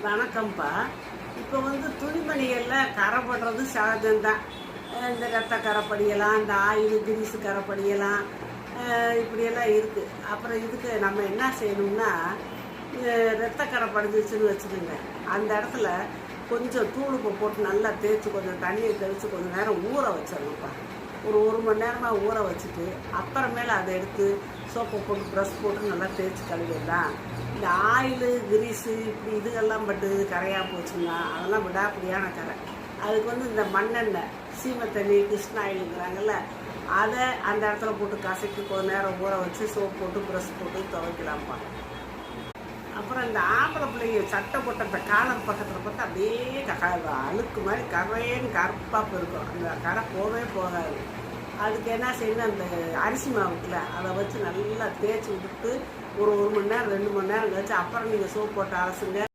வணக்கம்ப்பா. இப்போ துணிமணிகளில் கரை படுறது சகஜம்தான். இந்த ரத்த கரை படியலாம், இந்த ஆயில் கிரீஸு கரை படியலாம், இப்படியெல்லாம் இருக்குது. அப்புறம் இதுக்கு நம்ம என்ன செய்யணும்னா, ரத்த கரை படிஞ்சிச்சுன்னு வச்சுக்கோங்க, அந்த இடத்துல கொஞ்சம் தூளுப்பு போட்டு நல்லா தேய்ச்சி கொஞ்சம் தண்ணியை தெளித்து கொஞ்சம் நேரம் ஊற வச்சிடணும்ப்பா. ஒரு மணி நேரமாக ஊற வச்சுட்டு அப்புறமேல அதை எடுத்து சோப்பை போட்டு ப்ரஷ் போட்டு நல்லா தேய்ச்சி கழுவிடலாம். இந்த ஆயிலு கிரீஸு இப்படி இதுகெல்லாம் பட்டு கரையாக போச்சுன்னா அதெல்லாம் விடாப்படியான கரை. அதுக்கு இந்த மண்ணெண்ணெய், சீமை தண்ணி, கிருஷ்ண ஆயிலுங்கிறாங்கல்ல, அதை அந்த இடத்துல போட்டு கசக்கி கொஞ்சம் நேரம் ஊற வச்சு சோப்பு போட்டு ப்ரஷ் போட்டு துவைக்கலாம்ப்பா. அப்புறம் இந்த ஆம்பளை பிள்ளைங்க சட்டை போட்ட அந்த காலர் பக்கத்தில் பார்த்தா அப்படியே அழுக்கு மாதிரி கரையேன்னு கருப்பாக இருக்கும். அந்த கரை போகவே போகாது. அதுக்கு என்ன செய்யணும், அந்த அரிசி மாவுக்குல அதை வச்சு நல்லா தேய்ச்சி விட்டுட்டு ஒரு மணி நேரம் 2 மணி நேரம் கழிச்சு அப்புறம் நீங்கள் சோப்பு போட்டு அலசுங்க.